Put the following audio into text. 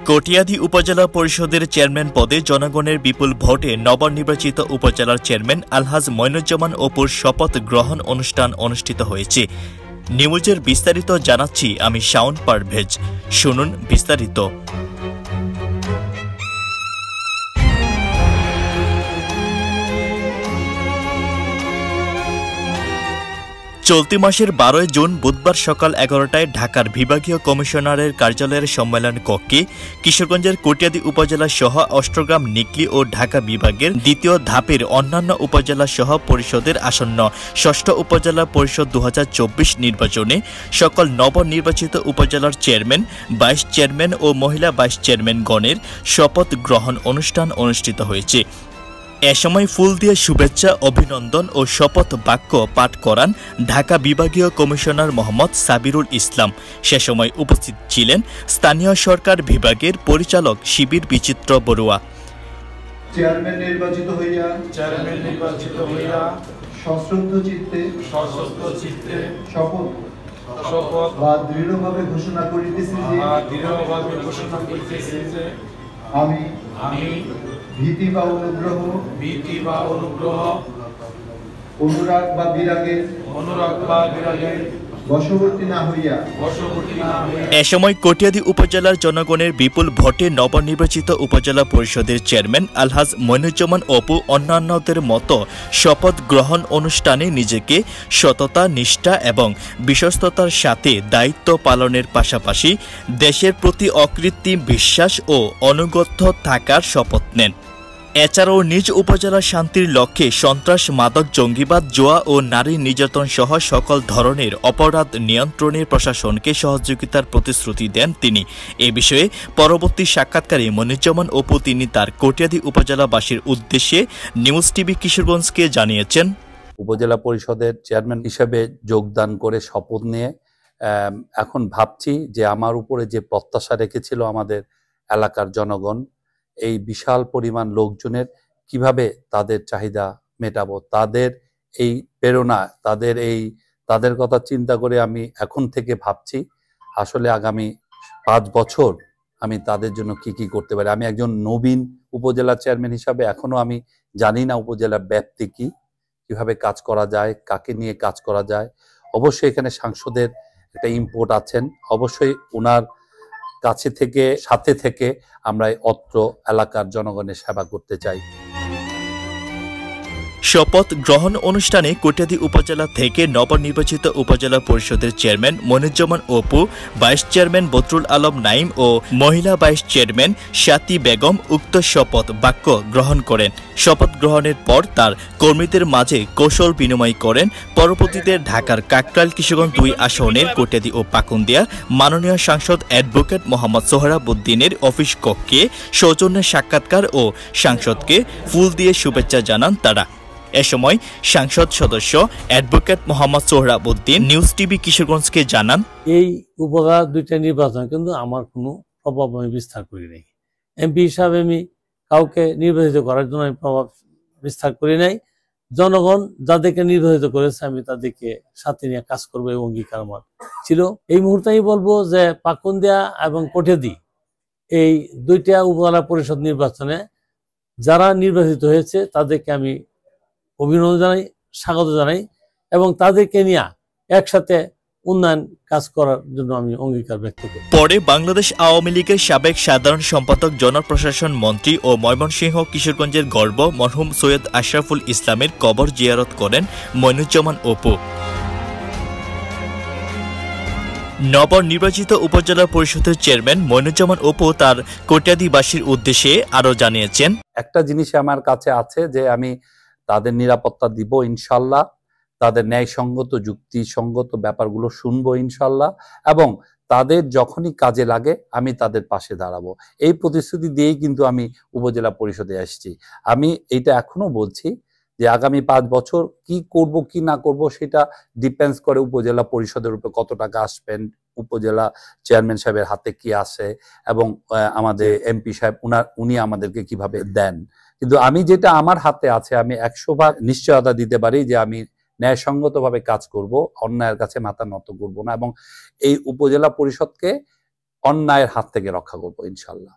কটিয়াদী উপজেলা পরিষদের চেয়ারম্যান পদে জনগণের বিপুল ভোটে নবনির্বাচিত উপজেলার চেয়ারম্যান আলহাজ মইনুজ্জামান অপুর শপথ গ্রহণ অনুষ্ঠান অনুষ্ঠিত হয়েছে। নিউজের বিস্তারিত জানাচ্ছি আমি শাওন পারভেজ। শুনুন বিস্তারিত। চলতি মাসের 12 জুন বুধবার সকাল 11টায় ঢাকার বিভাগীয় কমিশনারের কার্যালয়ের সম্মেলন কক্ষে কিশোরগঞ্জের কটিয়াদী উপজেলা সহ অষ্টগ্রাম নিকলি ও ঢাকা বিভাগের দ্বিতীয় ধাপের অন্যান্য উপজেলা সহ পরিষদের আসন্ন ষষ্ঠ উপজেলা পরিষদ 2024 নির্বাচনে সকল নবনির্বাচিত উপজেলার চেয়ারম্যান, ভাইস চেয়ারম্যান ও মহিলা ভাইস চেয়ারম্যানগণের শপথ গ্রহণ অনুষ্ঠান অনুষ্ঠিত হয়েছে। এ সময় ফুল দিয়ে শুভেচ্ছা, অভিনন্দন ও শপথ বাক্য পাঠ করান ঢাকা বিভাগীয় কমিশনার মোহাম্মদ সাবিরুল ইসলাম। সে সময় উপস্থিত ছিলেন স্থানীয় সরকার বিভাগের পরিচালক শিবির বিচিত্র বড়ুয়া। চেয়ারম্যান নির্বাচিত হইয়া সশ্রদ্ধ চিত্তে শপথ বা দৃঢ়ভাবে ঘোষণা করিতেছি যে আমি ভীতি বা অনুগ্রহ অনুরাগ বা বিরাগের বশবর্তী না হইয়া এ সময় কটিয়াদী উপজেলার জনগণের বিপুল ভোটে নবনির্বাচিত উপজেলা পরিষদের চেয়ারম্যান আলহাজ মইনুজ্জামান অপু অন্যান্যদের মতো শপথ গ্রহণ অনুষ্ঠানে নিজেকে সততা, নিষ্ঠা এবং বিশ্বস্ততার সাথে দায়িত্ব পালনের পাশাপাশি দেশের প্রতি অকৃত্রিম বিশ্বাস ও অনুগত থাকার শপথ নেন। এছাড়াও নিজ উপজেলার শান্তির লক্ষ্যে সন্ত্রাস, মাদক, জঙ্গিবাদ, জুয়া ও নারী নির্যাতন সহ সকল ধরনের অপরাধ নিয়ন্ত্রণে প্রশাসনকে সহযোগিতার প্রতিশ্রুতি দেন তিনি। এ বিষয়ে পরবর্তী সাক্ষাৎকারে মইনুজ্জামান অপু তিনি তার কটিয়াদী উপজেলাবাসীর উদ্দেশ্যে নিউজ টিভি কিশোরগঞ্জকে জানিয়েছেন, উপজেলা পরিষদের চেয়ারম্যান হিসেবে যোগদান করে শপথ নিয়ে এখন ভাবছি যে আমার উপরে যে প্রত্যাশা রেখেছিল আমাদের এলাকার জনগণ, এই বিশাল পরিমাণ লোকজনের কিভাবে তাদের চাহিদা মেটাবো, তাদের এই প্রেরণা, তাদের কথা চিন্তা করে আমি এখন থেকে ভাবছি আসলে আগামী 5 বছর আমি তাদের জন্য কি করতে পারি। আমি একজন নবীন উপজেলা চেয়ারম্যান হিসাবে এখনো আমি জানি না উপজেলার ব্যাপ্তি কিভাবে কাজ করা যায়, কাকে নিয়ে কাজ করা যায়। অবশ্যই এখানে সাংসদের একটা ইম্পোর্ট আছেন, অবশ্যই ওনার সাথে থেকে আমরা অত্র এলাকার জনগণের সেবা করতে চাই। শপথ গ্রহণ অনুষ্ঠানে কটিয়াদী উপজেলা থেকে নবনির্বাচিত উপজেলা পরিষদের chairman Moinuzzaman Apu, vice chairman Badrul Alam Naim ও মহিলা ভাইস চেয়ারম্যান স্বাতী বেগম উক্ত শপথ বাক্য গ্রহণ করেন। শপথ গ্রহণের পর তার কর্মীদের মাঝে কৌশল বিনিময় করেন। পরবর্তীতে ঢাকার কাকরাইল কিশোরগঞ্জ 2 আসনের কটিয়াদী ও পাকুন্দিয়া মাননীয় সাংসদ অ্যাডভোকেট মোহাম্মদ সোহরাবুদ্দিনের অফিস কক্ষে সৌজন্যে সাক্ষাৎকার ও সাংসদকে ফুল দিয়ে শুভেচ্ছা জানান তারা। এ সময় সাংসদ সদস্য advocate Mohammad Sohrabuddin news TV কিশোরগঞ্জকে জানান, এই উপজেলা 2টা নির্বাচন কিন্তু আমার কোনো প্রভাব আমি বিস্তার করি নাই। এমপি হিসাবে আমি কাউকে নির্বাচিত করার জন্য আমি প্রভাব বিস্তার করি নাই। জনগণ যাদেরকে নির্বাচিত করেছে আমি তাদেরকে সাথে নিয়ে কাজ করবো এবং অঙ্গীকার আমার ছিল। এই মুহূর্তে আমি বলবো যে পাকুন্দিয়া এবং কটিয়াদী এই 2টা উপজেলা পরিষদ নির্বাচনে যারা নির্বাচিত হয়েছে তাদেরকে আমি অভিনন্দন জানাই, স্বাগত জানাই এবং তাদেরকে নিয়ে একসাথে উন্নয়ন কাজ করার জন্য আমি অঙ্গীকার ব্যক্ত করি। পরে বাংলাদেশ আওয়ামী লীগের সাবেক সাধারণ সম্পাদক, জনপ্রশাসন মন্ত্রী ও ময়মনসিংহ কিশোরগঞ্জের গর্ব মরহুম সৈয়দ আশরাফুল ইসলামের কবর জিয়ারত করেন মইনুজ্জামান অপু। নবনির্বাচিত উপজেলা পরিষদের চেয়ারম্যান মইনুজ্জামান অপু তার কটিয়াদীবাসীর উদ্দেশ্যে আরো জানিয়েছেন, একটা জিনিস আমার কাছে আছে যে আমি তাদের নিরাপত্তা দিব ইনশাল্লাহ, তাদের ন্যায়সঙ্গত যুক্তিসঙ্গত ব্যাপারগুলো শুনবো ইনশাল্লাহ, এবং তাদের যখনই কাজে লাগে আমি তাদের পাশে দাঁড়াবো। এই প্রতিশ্রুতি দিয়েই কিন্তু আমি উপজেলা পরিষদে আসছি। আমি এইটা এখনো বলছি যে আগামী 5 বছর কি করব কি না করব সেটা ডিপেন্ডস করে উপজেলা পরিষদের উপর কত টাকা আসবেন, উপজেলা চেয়ারম্যান সাহেবের হাতে কি আছে এবং আমাদের এমপি সাহেব উনি আমাদেরকে কিভাবে দেন। কিন্তু আমি যেটা আমার হাতে আছে আমি 100% নিশ্চয়তা দিতে পারি যে আমি ন্যায়সঙ্গতভাবে কাজ করব, অন্যায়ের কাছে মাথা নত করব না এবং এই উপজেলা পরিষদকে অন্যায়ের হাত থেকে রক্ষা করবো ইনশাল্লাহ।